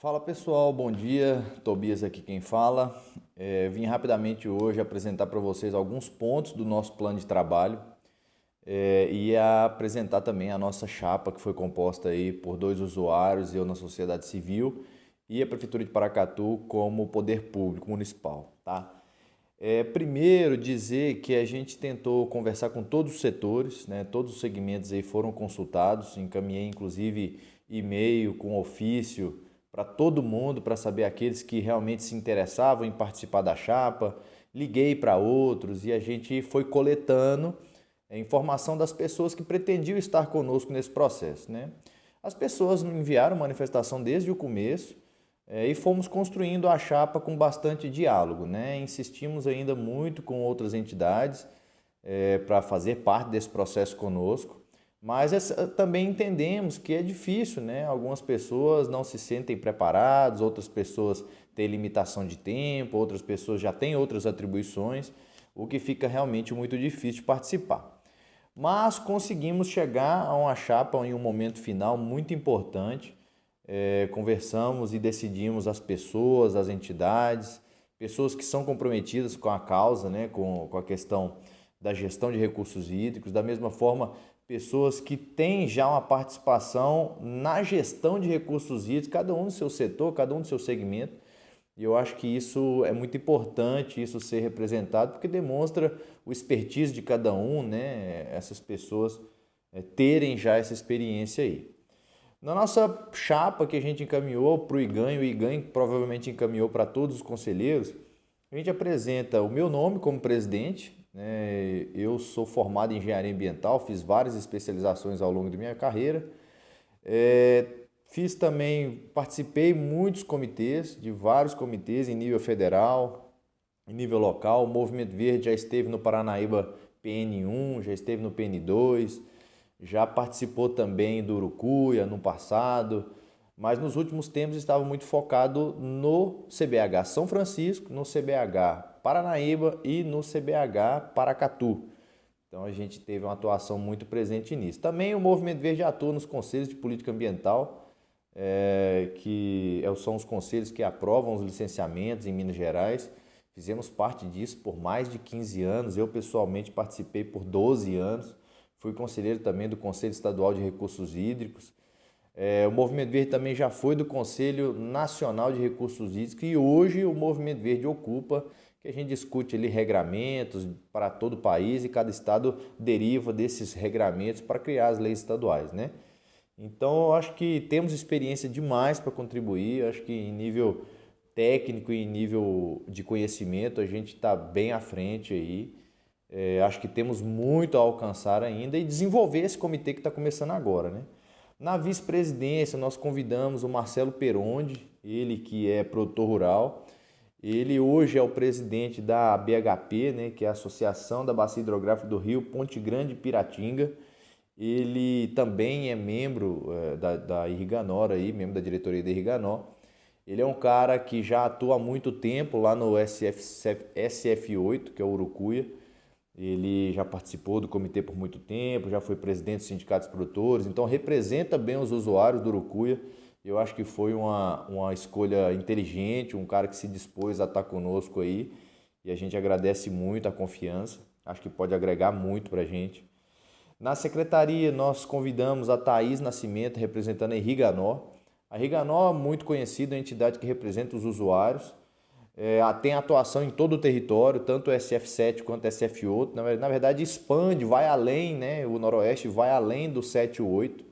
Fala pessoal, bom dia. Tobias aqui quem fala. Vim rapidamente hoje apresentar para vocês alguns pontos do nosso plano de trabalho e apresentar também a nossa chapa que foi composta aí por dois usuários, eu na sociedade civil e a Prefeitura de Paracatu como poder público municipal, tá? Primeiro dizer que a gente tentou conversar com todos os setores, né? Todos os segmentos aí foram consultados, encaminhei inclusive e-mail com ofício para todo mundo, para saber aqueles que realmente se interessavam em participar da chapa. Liguei para outros e a gente foi coletando a informação das pessoas que pretendiam estar conosco nesse processo, né? As pessoas enviaram manifestação desde o começo e fomos construindo a chapa com bastante diálogo, né? Insistimos ainda muito com outras entidades para fazer parte desse processo conosco. Mas também entendemos que é difícil, né? Algumas pessoas não se sentem preparadas, outras pessoas têm limitação de tempo, outras pessoas já têm outras atribuições, o que fica realmente muito difícil de participar. Mas conseguimos chegar a uma chapa em um momento final muito importante. Conversamos e decidimos as pessoas, as entidades, pessoas que são comprometidas com a causa, né? Com a questão da gestão de recursos hídricos, da mesma forma pessoas que têm já uma participação na gestão de recursos hídricos, cada um no seu setor, cada um no seu segmento. E eu acho que isso é muito importante, isso ser representado, porque demonstra o expertise de cada um, né? Essas pessoas terem já essa experiência aí. Na nossa chapa que a gente encaminhou para o IGAN provavelmente encaminhou para todos os conselheiros, a gente apresenta o meu nome como presidente, né? Eu sou formado em engenharia ambiental, fiz várias especializações ao longo da minha carreira. Fiz também, participei de muitos comitês, de vários comitês em nível federal, em nível local. O Movimento Verde já esteve no Paranaíba PN1, já esteve no PN2, já participou também do Urucuia no passado, mas nos últimos tempos estava muito focado no CBH São Francisco, no CBH Paranaíba e no CBH Paracatu. Então a gente teve uma atuação muito presente nisso. Também o Movimento Verde atua nos conselhos de política ambiental, são os conselhos que aprovam os licenciamentos em Minas Gerais. Fizemos parte disso por mais de 15 anos. Eu pessoalmente participei por 12 anos. Fui conselheiro também do Conselho Estadual de Recursos Hídricos. O Movimento Verde também já foi do Conselho Nacional de Recursos Hídricos e hoje o Movimento Verde ocupa, que a gente discute ali regramentos para todo o país e cada estado deriva desses regramentos para criar as leis estaduais, né? Então, eu acho que temos experiência demais para contribuir. Eu acho que em nível técnico e em nível de conhecimento a gente está bem à frente aí. Acho que temos muito a alcançar ainda e desenvolver esse comitê que está começando agora, né? Na vice-presidência, nós convidamos o Marcelo Perondi, ele que é produtor rural. Ele hoje é o presidente da BHP, né, que é a Associação da Bacia Hidrográfica do Rio Ponte Grande Piratinga. Ele também é membro da Irriganor, aí, membro da diretoria da Irriganor. Ele é um cara que já atua há muito tempo lá no SF8, que é o Urucuia. Ele já participou do comitê por muito tempo, já foi presidente dos sindicatos produtores, então representa bem os usuários do Urucuia. Eu acho que foi uma escolha inteligente, um cara que se dispôs a estar conosco aí e a gente agradece muito a confiança, acho que pode agregar muito para a gente. Na secretaria, nós convidamos a Thaís Nascimento, representando a Irriganor. A Irriganor é muito conhecida, é a entidade que representa os usuários. Tem atuação em todo o território, tanto o SF7 quanto o SF8. Na verdade, expande, vai além, né? O Noroeste vai além do 7 e 8.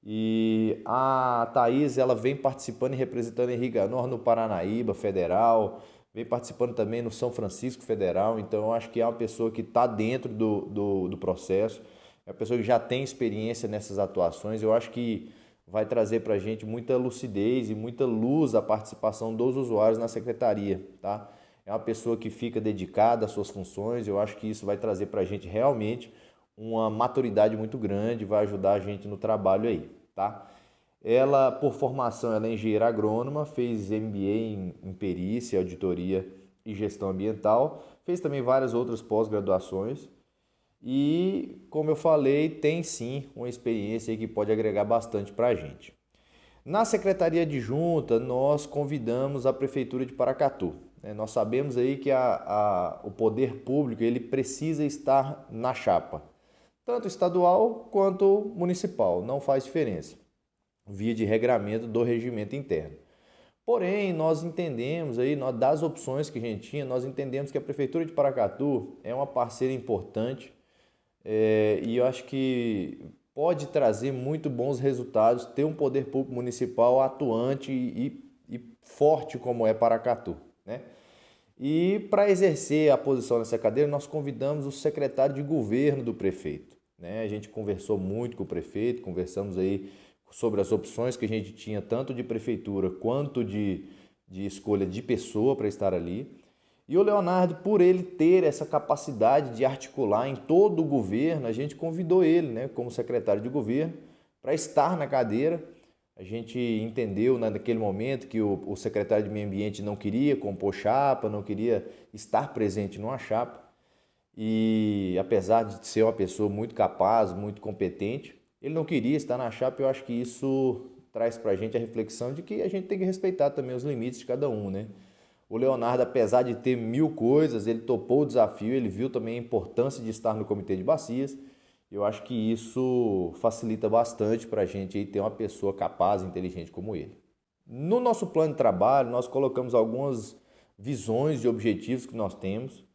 E a Thaís, ela vem participando e representando a Irriganor no Paranaíba Federal, vem participando também no São Francisco Federal. Então, eu acho que é uma pessoa que está dentro do processo, é uma pessoa que já tem experiência nessas atuações. Eu acho que vai trazer para a gente muita lucidez e muita luz a participação dos usuários na secretaria, tá? É uma pessoa que fica dedicada às suas funções. Eu acho que isso vai trazer para a gente realmente uma maturidade muito grande, vai ajudar a gente no trabalho aí, tá? Ela, por formação, ela é engenheira agrônoma, fez MBA em perícia, auditoria e gestão ambiental, fez também várias outras pós-graduações e, como eu falei, tem sim uma experiência aí que pode agregar bastante para a gente. Na Secretaria Adjunta, nós convidamos a Prefeitura de Paracatu. Nós sabemos aí que o poder público ele precisa estar na chapa, tanto estadual quanto municipal, não faz diferença, via de regramento do regimento interno. Porém, nós entendemos aí, das opções que a gente tinha, nós entendemos que a Prefeitura de Paracatu é uma parceira importante e eu acho que pode trazer muito bons resultados, ter um poder público municipal atuante e forte como é Paracatu, né? E para exercer a posição nessa cadeira, nós convidamos o secretário de governo do prefeito, né? A gente conversou muito com o prefeito, conversamos aí sobre as opções que a gente tinha, tanto de prefeitura quanto de escolha de pessoa para estar ali. E o Leonardo, por ele ter essa capacidade de articular em todo o governo, a gente convidou ele, né, como secretário de governo, para estar na cadeira. A gente entendeu, né, naquele momento que o secretário de Meio Ambiente não queria compor chapa, não queria estar presente numa chapa. E apesar de ser uma pessoa muito capaz, muito competente, ele não queria estar na chapa. Eu acho que isso traz para a gente a reflexão de que a gente tem que respeitar também os limites de cada um, né? O Leonardo, apesar de ter 1000 coisas, ele topou o desafio, ele viu também a importância de estar no Comitê de Bacias. Eu acho que isso facilita bastante para a gente aí ter uma pessoa capaz e inteligente como ele. No nosso plano de trabalho, nós colocamos algumas visões e objetivos que nós temos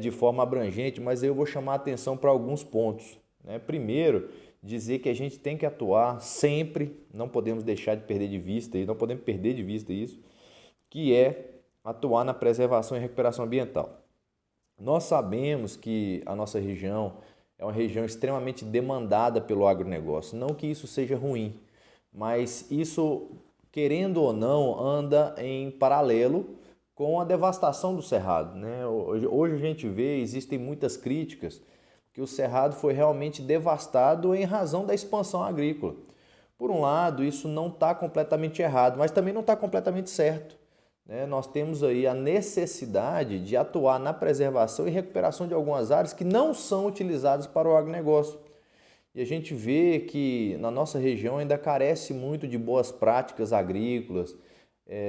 de forma abrangente, mas eu vou chamar a atenção para alguns pontos, né? Primeiro, dizer que a gente tem que atuar sempre, não podemos deixar de perder de vista, não podemos perder de vista isso, que é atuar na preservação e recuperação ambiental. Nós sabemos que a nossa região é uma região extremamente demandada pelo agronegócio. Não que isso seja ruim, mas isso, querendo ou não, anda em paralelo com a devastação do cerrado, né? Hoje a gente vê, existem muitas críticas, que o cerrado foi realmente devastado em razão da expansão agrícola. Por um lado, isso não está completamente errado, mas também não está completamente certo. Nós temos aí a necessidade de atuar na preservação e recuperação de algumas áreas que não são utilizadas para o agronegócio. E a gente vê que na nossa região ainda carece muito de boas práticas agrícolas,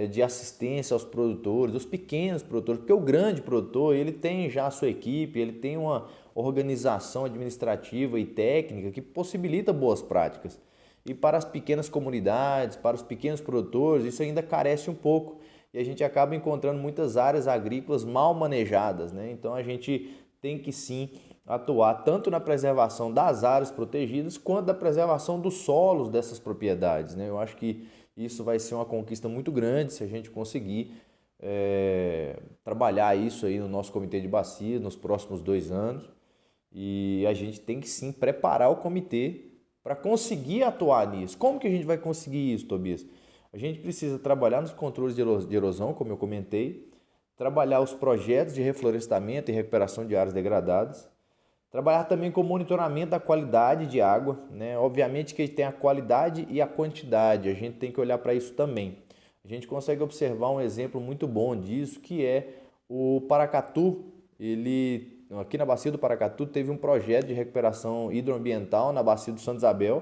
de assistência aos produtores, os pequenos produtores, porque o grande produtor ele tem já a sua equipe, ele tem uma organização administrativa e técnica que possibilita boas práticas. E para as pequenas comunidades, para os pequenos produtores, isso ainda carece um pouco. E a gente acaba encontrando muitas áreas agrícolas mal manejadas, né? Então a gente tem que sim atuar tanto na preservação das áreas protegidas quanto da preservação dos solos dessas propriedades, né? Eu acho que isso vai ser uma conquista muito grande se a gente conseguir trabalhar isso aí no nosso Comitê de Bacias nos próximos 2 anos. E a gente tem que sim preparar o comitê para conseguir atuar nisso. Como que a gente vai conseguir isso, Tobias? A gente precisa trabalhar nos controles de erosão, como eu comentei, trabalhar os projetos de reflorestamento e recuperação de áreas degradadas, trabalhar também com o monitoramento da qualidade de água, né? Obviamente que tem a qualidade e a quantidade, a gente tem que olhar para isso também. A gente consegue observar um exemplo muito bom disso, que é o Paracatu. Aqui na Bacia do Paracatu teve um projeto de recuperação hidroambiental na Bacia do Santa Isabel,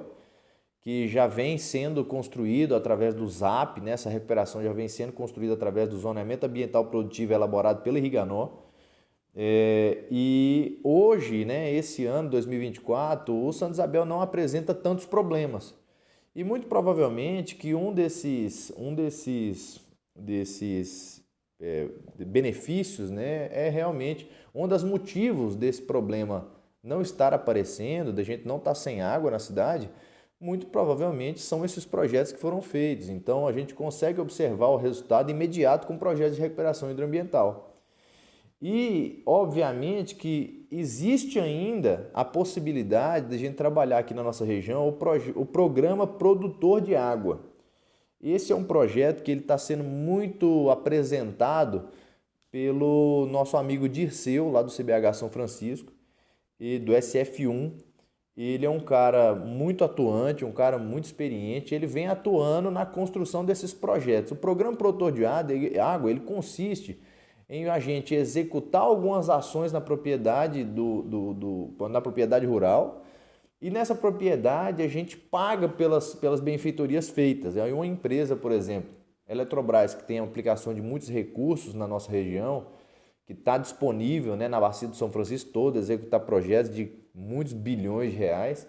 que já vem sendo construído através do ZAP, né? Essa recuperação já vem sendo construída através do Zoneamento Ambiental Produtivo elaborado pela Irriganó. E hoje, né, esse ano, 2024, o Santa Isabel não apresenta tantos problemas. E muito provavelmente que um desses benefícios, né, é realmente um dos motivos desse problema não estar aparecendo, da gente não estar sem água na cidade. Muito provavelmente são esses projetos que foram feitos. Então a gente consegue observar o resultado imediato com projetos de recuperação hidroambiental. E obviamente que existe ainda a possibilidade de a gente trabalhar aqui na nossa região o programa Produtor de Água. Esse é um projeto que ele está sendo muito apresentado pelo nosso amigo Dirceu, lá do CBH São Francisco, e do SF1. Ele é um cara muito atuante, um cara muito experiente, ele vem atuando na construção desses projetos. O programa Produtor de Água, ele consiste em a gente executar algumas ações na propriedade, na propriedade rural, E nessa propriedade a gente paga pelas benfeitorias feitas. Aí uma empresa, por exemplo, Eletrobras, que tem a aplicação de muitos recursos na nossa região, que está disponível, né, na Bacia do São Francisco toda, executar projetos de muitos bilhões de reais.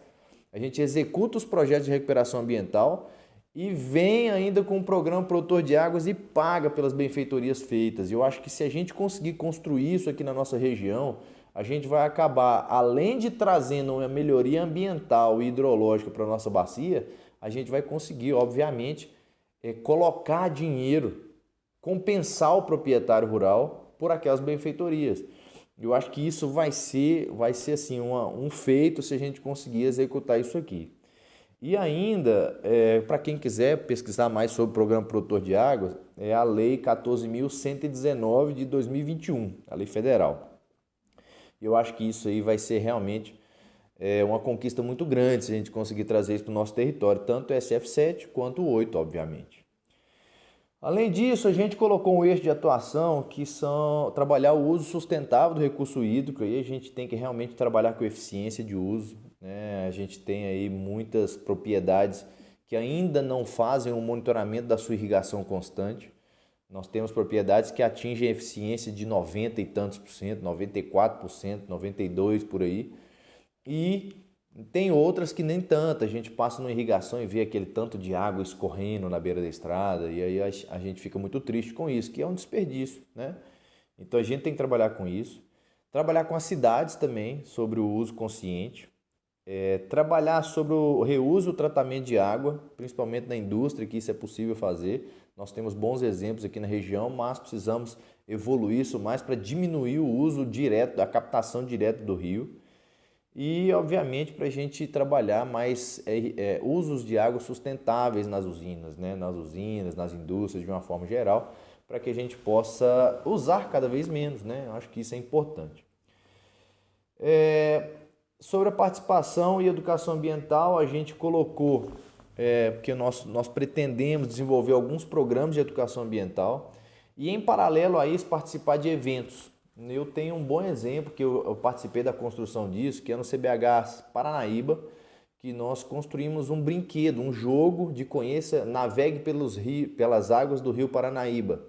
A gente executa os projetos de recuperação ambiental e vem ainda com um programa produtor de águas e paga pelas benfeitorias feitas. E eu acho que se a gente conseguir construir isso aqui na nossa região, a gente vai acabar, além de trazendo uma melhoria ambiental e hidrológica para a nossa bacia, a gente vai conseguir, obviamente, colocar dinheiro, compensar o proprietário rural por aquelas benfeitorias. Eu acho que isso vai ser assim, um feito se a gente conseguir executar isso aqui. E ainda, para quem quiser pesquisar mais sobre o Programa Produtor de Águas, é a Lei 14.119 de 2021, a lei federal. Eu acho que isso aí vai ser realmente uma conquista muito grande se a gente conseguir trazer isso para o nosso território, tanto o SF7 quanto o 8, obviamente. Além disso, a gente colocou um eixo de atuação que são trabalhar o uso sustentável do recurso hídrico, e a gente tem que realmente trabalhar com eficiência de uso, né? A gente tem aí muitas propriedades que ainda não fazem um monitoramento da sua irrigação constante. Nós temos propriedades que atingem eficiência de 90 e tantos por cento, 94%, 92% por aí. E tem outras que nem tanto. A gente passa numa irrigação e vê aquele tanto de água escorrendo na beira da estrada e aí a gente fica muito triste com isso, que é um desperdício, né? Então a gente tem que trabalhar com isso. Trabalhar com as cidades também, sobre o uso consciente. Trabalhar sobre o reuso e o tratamento de água, principalmente na indústria, que isso é possível fazer. Nós temos bons exemplos aqui na região, mas precisamos evoluir isso mais para diminuir o uso direto, a captação direta do rio. E, obviamente, para a gente trabalhar mais usos de água sustentáveis nas usinas, né? Nas indústrias, de uma forma geral, para que a gente possa usar cada vez menos, né? Eu acho que isso é importante. Sobre a participação e educação ambiental, a gente colocou, porque nós pretendemos desenvolver alguns programas de educação ambiental e, em paralelo a isso, participar de eventos. Eu tenho um bom exemplo que eu participei da construção disso, que é no CBH Paranaíba, que nós construímos um brinquedo, um jogo de navegue pelas águas do rio Paranaíba.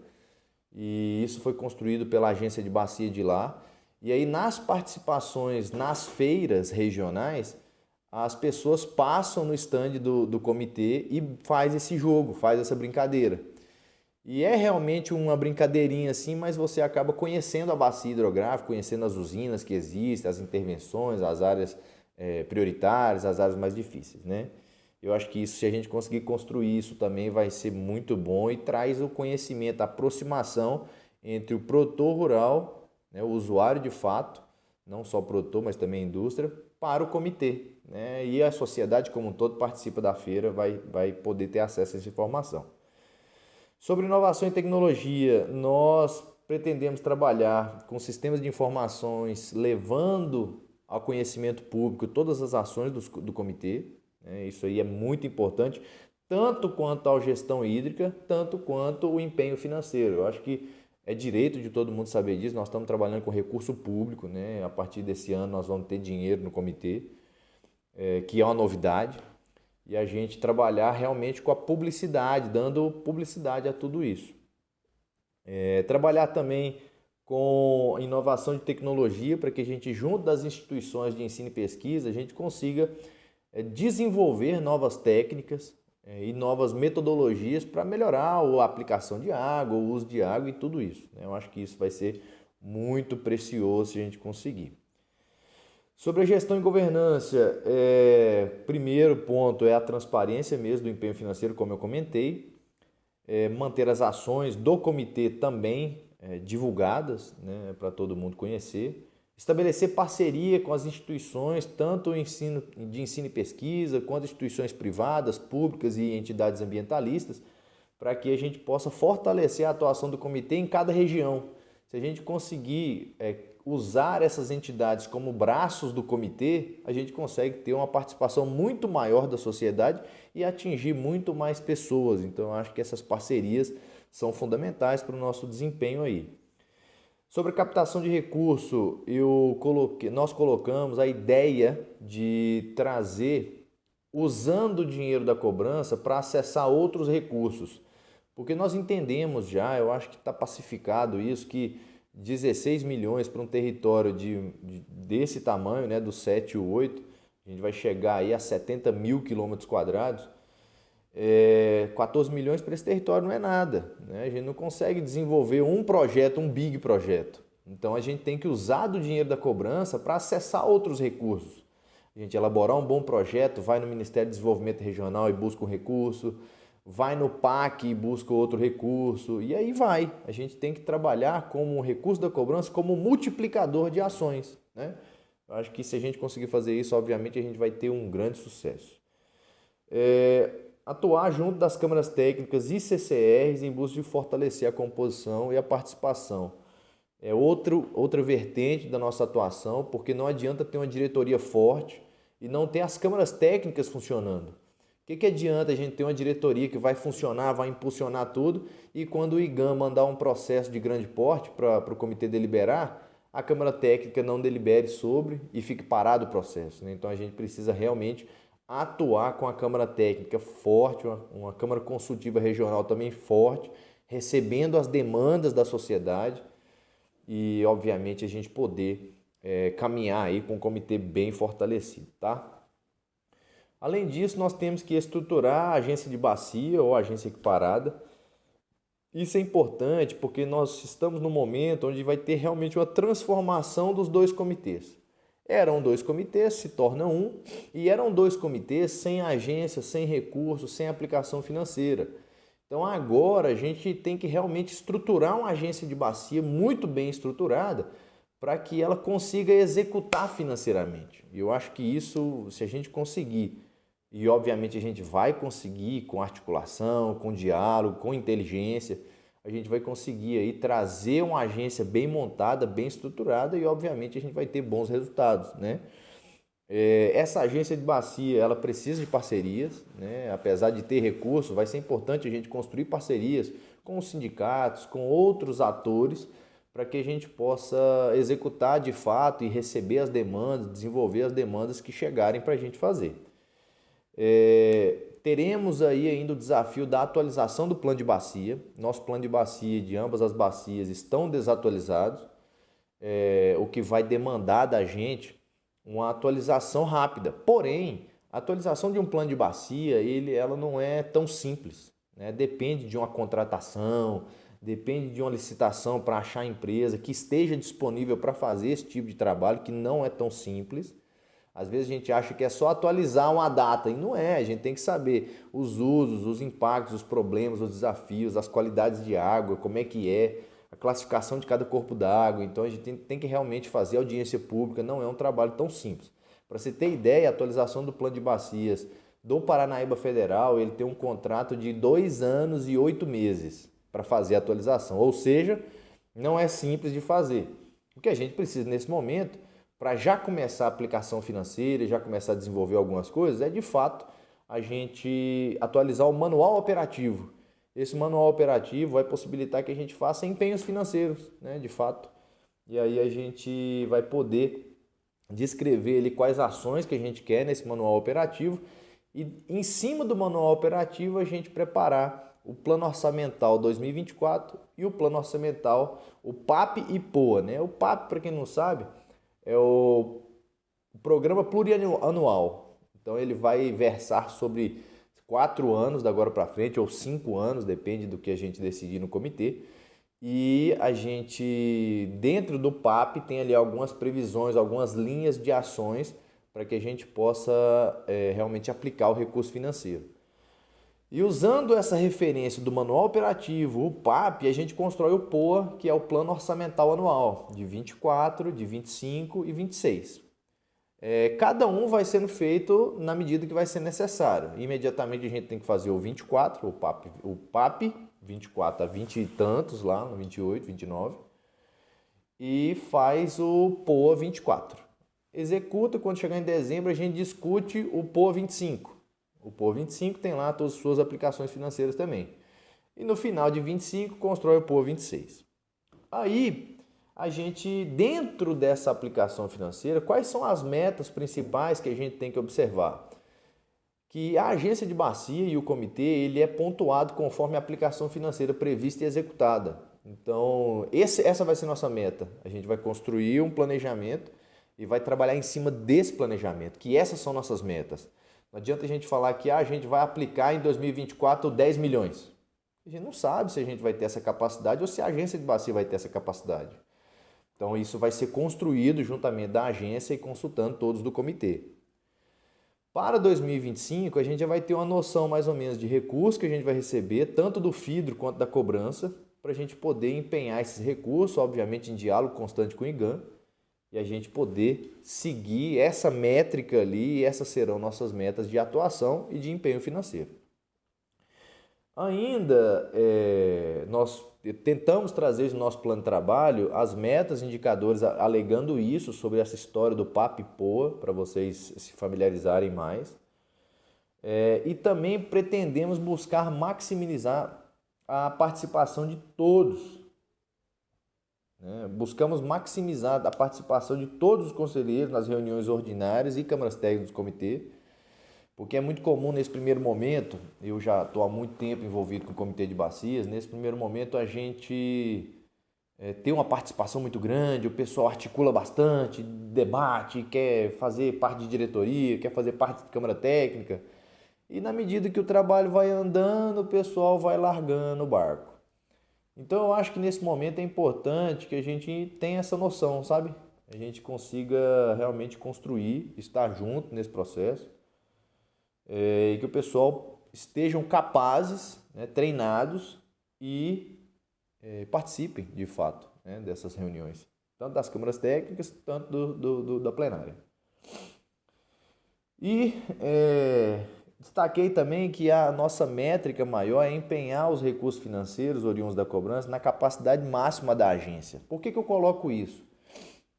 E isso foi construído pela agência de bacia de lá. E aí nas participações nas feiras regionais, as pessoas passam no stand do comitê e faz esse jogo, faz essa brincadeira. E é realmente uma brincadeirinha assim, mas você acaba conhecendo a bacia hidrográfica, conhecendo as usinas que existem, as intervenções, as áreas prioritárias, as áreas mais difíceis, né? Eu acho que isso, se a gente conseguir construir isso também vai ser muito bom e traz o conhecimento, a aproximação entre o produtor rural, né, o usuário de fato, não só o produtor, mas também a indústria, para o comitê, né? E a sociedade como um todo participa da feira, vai poder ter acesso a essa informação. Sobre inovação e tecnologia, nós pretendemos trabalhar com sistemas de informações, levando ao conhecimento público todas as ações do comitê, né? Isso aí é muito importante, tanto quanto a gestão hídrica, tanto quanto o empenho financeiro. Eu acho que é direito de todo mundo saber disso. Nós estamos trabalhando com recurso público, né? A partir desse ano nós vamos ter dinheiro no comitê, que é uma novidade. E a gente trabalhar realmente com a publicidade, dando publicidade a tudo isso. Trabalhar também com inovação de tecnologia para que a gente, junto das instituições de ensino e pesquisa, a gente consiga desenvolver novas técnicas e novas metodologias para melhorar a aplicação de água, o uso de água e tudo isso, né? Eu acho que isso vai ser muito precioso se a gente conseguir. Sobre a gestão e governança, primeiro ponto é a transparência mesmo do empenho financeiro, como eu comentei. Manter as ações do comitê também divulgadas, né, para todo mundo conhecer. Estabelecer parceria com as instituições, tanto de ensino e pesquisa, quanto instituições privadas, públicas e entidades ambientalistas, para que a gente possa fortalecer a atuação do comitê em cada região. Se a gente conseguir usar essas entidades como braços do comitê, a gente consegue ter uma participação muito maior da sociedade e atingir muito mais pessoas. Então, eu acho que essas parcerias são fundamentais para o nosso desempenho aí. Sobre a captação de recurso, nós colocamos a ideia de trazer, usando o dinheiro da cobrança para acessar outros recursos. Porque nós entendemos já, eu acho que está pacificado isso, que 16 milhões para um território desse tamanho, né, do 7 e o 8, a gente vai chegar aí a 70 mil quilômetros quadrados. 14 milhões para esse território não é nada, né? A gente não consegue desenvolver um projeto, um big projeto. Então a gente tem que usar do dinheiro da cobrança para acessar outros recursos. A gente elaborar um bom projeto, vai no Ministério do Desenvolvimento Regional e busca um recurso, vai no PAC e busca outro recurso, e aí vai. A gente tem que trabalhar como um recurso da cobrança como multiplicador de ações, né? Eu acho que se a gente conseguir fazer isso, obviamente a gente vai ter um grande sucesso. Atuar junto das câmaras técnicas e CCRs em busca de fortalecer a composição e a participação. É outra vertente da nossa atuação, porque não adianta ter uma diretoria forte e não ter as câmaras técnicas funcionando. O que adianta a gente ter uma diretoria que vai funcionar, vai impulsionar tudo, e quando o IGAM mandar um processo de grande porte para o comitê deliberar, a Câmara Técnica não delibere sobre e fique parado o processo, né? Então a gente precisa realmente atuar com a Câmara Técnica forte, uma Câmara Consultiva Regional também forte, recebendo as demandas da sociedade e, obviamente, a gente poder caminhar aí com um comitê bem fortalecido, tá? Além disso, nós temos que estruturar a agência de bacia ou agência equiparada. Isso é importante porque nós estamos num momento onde vai ter realmente uma transformação dos dois comitês. Eram dois comitês, se torna um, e eram dois comitês sem agência, sem recursos, sem aplicação financeira. Então agora a gente tem que realmente estruturar uma agência de bacia muito bem estruturada para que ela consiga executar financeiramente. E eu acho que isso, se a gente conseguir, e obviamente a gente vai conseguir com articulação, com diálogo, com inteligência, a gente vai conseguir aí trazer uma agência bem montada, bem estruturada e obviamente a gente vai ter bons resultados, né? Essa agência de bacia, ela precisa de parcerias, né? Apesar de ter recurso, vai ser importante a gente construir parcerias com os sindicatos, com outros atores, para que a gente possa executar de fato e receber as demandas, desenvolver as demandas que chegarem para a gente fazer. Teremos aí ainda o desafio da atualização do plano de bacia. Nosso plano de bacia de ambas as bacias estão desatualizados, o que vai demandar da gente uma atualização rápida. Porém, a atualização de um plano de bacia, ela não é tão simples, né? Depende de uma contratação, depende de uma licitação para achar a empresa que esteja disponível para fazer esse tipo de trabalho, que não é tão simples. Às vezes a gente acha que é só atualizar uma data e não é, a gente tem que saber os usos, os impactos, os problemas, os desafios, as qualidades de água, como é que é, a classificação de cada corpo d'água. Então a gente tem que realmente fazer audiência pública, não é um trabalho tão simples. Para você ter ideia, a atualização do plano de bacias do Paranaíba Federal, ele tem um contrato de 2 anos e 8 meses para fazer a atualização, ou seja, não é simples de fazer. O que a gente precisa nesse momento, para já começar a aplicação financeira, já começar a desenvolver algumas coisas, é de fato a gente atualizar o manual operativo. Esse manual operativo vai possibilitar que a gente faça empenhos financeiros, né, de fato. E aí a gente vai poder descrever ali quais ações que a gente quer nesse manual operativo e em cima do manual operativo a gente preparar o Plano Orçamental 2024 e o Plano Orçamental, o PAP e POA, né? O PAP, para quem não sabe, é o Programa Plurianual. Então ele vai versar sobre 4 anos da agora para frente, ou 5 anos, depende do que a gente decidir no comitê. E a gente, dentro do PAP, tem ali algumas previsões, algumas linhas de ações para que a gente possa realmente aplicar o recurso financeiro. E usando essa referência do manual operativo, o PAP, a gente constrói o POA, que é o Plano Orçamental Anual, de 24, de 25 e 26. Cada um vai sendo feito na medida que vai ser necessário. Imediatamente a gente tem que fazer o 24, o PAP 24 a 20 e tantos lá, no 28, 29, e faz o POA 24. Executa, quando chegar em dezembro a gente discute o POA 25. O POA 25 tem lá todas as suas aplicações financeiras também. E no final de 25 constrói o POA 26. Aí a gente, dentro dessa aplicação financeira, quais são as metas principais que a gente tem que observar? Que a agência de bacia e o comitê, ele é pontuado conforme a aplicação financeira prevista e executada. Então, essa vai ser nossa meta. A gente vai construir um planejamento e vai trabalhar em cima desse planejamento, que essas são nossas metas. Não adianta a gente falar que a gente vai aplicar em 2024 10 milhões. A gente não sabe se a gente vai ter essa capacidade ou se a agência de bacia vai ter essa capacidade. Então, isso vai ser construído juntamente da agência e consultando todos do comitê. Para 2025, a gente já vai ter uma noção mais ou menos de recursos que a gente vai receber, tanto do FIDRO quanto da cobrança, para a gente poder empenhar esses recursos, obviamente em diálogo constante com o IGAM, e a gente poder seguir essa métrica ali, e essas serão nossas metas de atuação e de empenho financeiro. Ainda, nós tentamos trazer no nosso plano de trabalho as metas, indicadores, alegando isso sobre essa história do PAP e POA, para vocês se familiarizarem mais. E também pretendemos buscar maximizar a participação de todos. Buscamos maximizar a participação de todos os conselheiros nas reuniões ordinárias e câmaras técnicas do comitê, porque é muito comum nesse primeiro momento, eu já estou há muito tempo envolvido com o comitê de bacias, nesse primeiro momento a gente tem uma participação muito grande, o pessoal articula bastante, debate, quer fazer parte de diretoria, quer fazer parte de câmara técnica, e na medida que o trabalho vai andando, o pessoal vai largando o barco. Então eu acho que nesse momento é importante que a gente tenha essa noção, sabe? A gente consiga realmente construir, estar junto nesse processo, e que o pessoal estejam capazes, treinados e participem de fato dessas reuniões, tanto das câmaras técnicas, tanto da plenária. E destaquei também que a nossa métrica maior é empenhar os recursos financeiros oriundos da cobrança na capacidade máxima da agência. Por que eu coloco isso?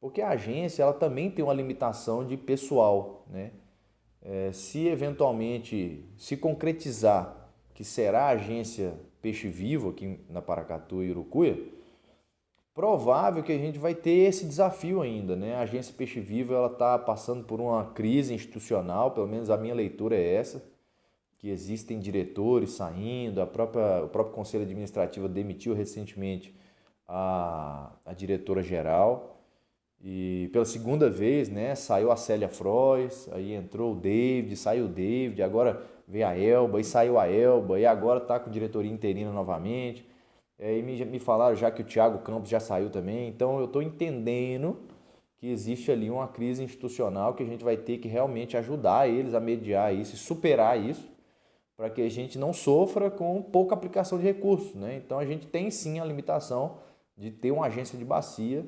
Porque a agência ela também tem uma limitação de pessoal, né? Se eventualmente se concretizar que será a agência Peixe Vivo aqui na Paracatu e Urucuia, provável que a gente vai ter esse desafio ainda, né? A agência Peixe Vivo ela está passando por uma crise institucional, pelo menos a minha leitura é essa, que existem diretores saindo, o próprio Conselho Administrativo demitiu recentemente a diretora-geral. E pela segunda vez, né, saiu a Célia Frois, aí entrou o David, saiu o David, agora veio a Elba, e saiu a Elba, e agora está com diretoria interina novamente. E me falaram já que o Thiago Campos já saiu também, então eu estou entendendo que existe ali uma crise institucional que a gente vai ter que realmente ajudar eles a mediar isso e superar isso, para que a gente não sofra com pouca aplicação de recursos, né? Então a gente tem sim a limitação de ter uma agência de bacia.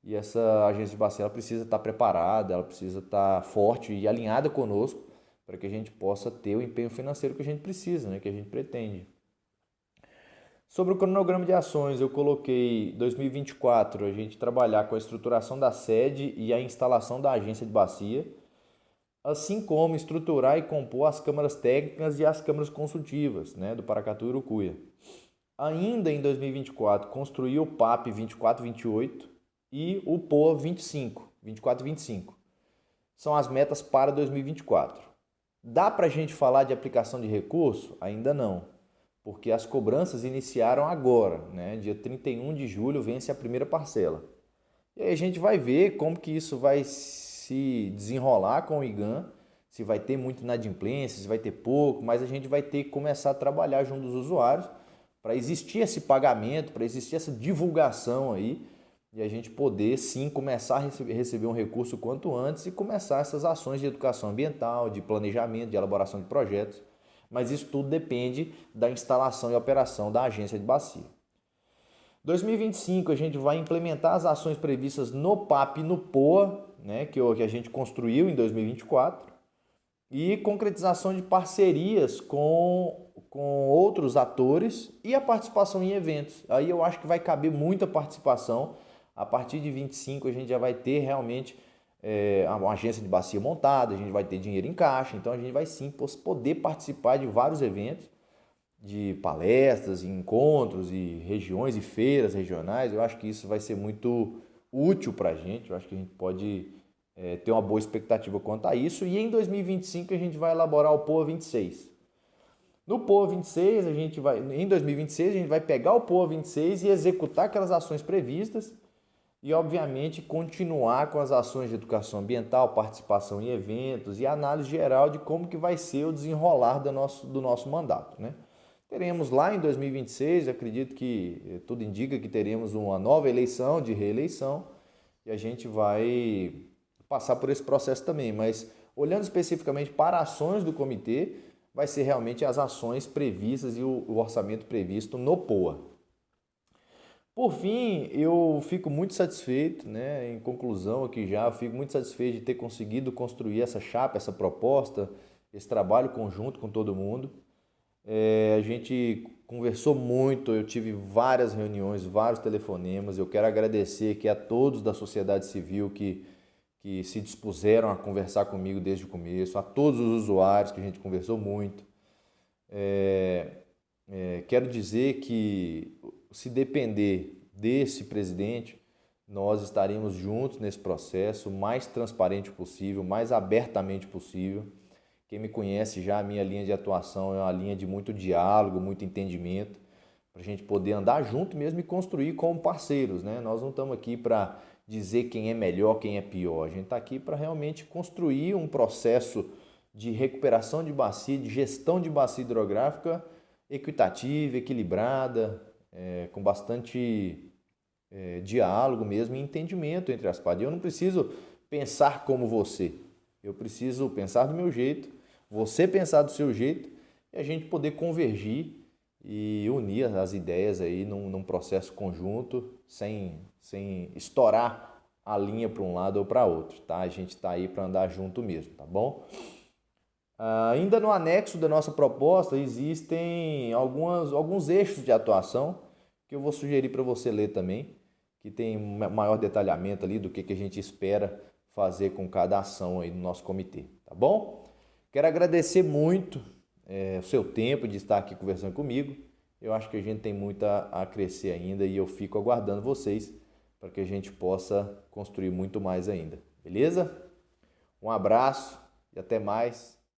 E essa agência de bacia ela precisa estar preparada, ela precisa estar forte e alinhada conosco para que a gente possa ter o empenho financeiro que a gente precisa, né, que a gente pretende. Sobre o cronograma de ações, eu coloquei 2024 a gente trabalhar com a estruturação da sede e a instalação da agência de bacia, assim como estruturar e compor as câmaras técnicas e as câmaras consultivas, né, do Paracatu e Urucuia. Ainda em 2024, construir o PAP 24-28, e o POA 24 e 25. São as metas para 2024. Dá para a gente falar de aplicação de recurso? Ainda não, porque as cobranças iniciaram agora, né? Dia 31 de julho vence a primeira parcela. E aí a gente vai ver como que isso vai se desenrolar com o IGAM, se vai ter muita inadimplência, se vai ter pouco, mas a gente vai ter que começar a trabalhar junto dos usuários para existir esse pagamento, para existir essa divulgação aí, e a gente poder sim começar a receber um recurso quanto antes e começar essas ações de educação ambiental, de planejamento, de elaboração de projetos. Mas isso tudo depende da instalação e operação da agência de bacia. 2025 a gente vai implementar as ações previstas no PAP e no POA, né, que a gente construiu em 2024, e concretização de parcerias com outros atores e a participação em eventos. Aí eu acho que vai caber muita participação. A partir de 25 a gente já vai ter realmente uma agência de bacia montada, a gente vai ter dinheiro em caixa, então a gente vai sim poder participar de vários eventos de palestras, encontros e regiões e feiras regionais. Eu acho que isso vai ser muito útil para a gente. Eu acho que a gente pode ter uma boa expectativa quanto a isso. E em 2025 a gente vai elaborar o POA 26. No POA 26, em 2026 a gente vai pegar o POA 26 e executar aquelas ações previstas e, obviamente, continuar com as ações de educação ambiental, participação em eventos e análise geral de como que vai ser o desenrolar do nosso mandato, né? Teremos lá em 2026, acredito que tudo indica que teremos uma nova eleição, de reeleição, e a gente vai passar por esse processo também, mas olhando especificamente para ações do comitê, vai ser realmente as ações previstas e o orçamento previsto no POA. Por fim, eu fico muito satisfeito, né? Em conclusão aqui já, eu fico muito satisfeito de ter conseguido construir essa chapa, essa proposta, esse trabalho conjunto com todo mundo. A gente conversou muito, eu tive várias reuniões, vários telefonemas. Eu quero agradecer aqui a todos da sociedade civil que se dispuseram a conversar comigo desde o começo, a todos os usuários que a gente conversou muito. Quero dizer que, se depender desse presidente, nós estaremos juntos nesse processo, o mais transparente possível, mais abertamente possível. Quem me conhece já, a minha linha de atuação é uma linha de muito diálogo, muito entendimento, para a gente poder andar junto mesmo e construir como parceiros, né? Nós não estamos aqui para dizer quem é melhor, quem é pior. A gente está aqui para realmente construir um processo de recuperação de bacia, de gestão de bacia hidrográfica equitativa, equilibrada, com bastante diálogo mesmo e entendimento entre as partes. Eu não preciso pensar como você, eu preciso pensar do meu jeito, você pensar do seu jeito e a gente poder convergir e unir as ideias aí num processo conjunto, sem estourar a linha para um lado ou para outro, tá? A gente está aí para andar junto mesmo, tá bom? Ainda no anexo da nossa proposta existem alguns eixos de atuação que eu vou sugerir para você ler também, que tem maior detalhamento ali do que a gente espera fazer com cada ação aí no nosso comitê, tá bom? Quero agradecer muito o seu tempo de estar aqui conversando comigo. Eu acho que a gente tem muito a crescer ainda e eu fico aguardando vocês para que a gente possa construir muito mais ainda, beleza? Um abraço e até mais.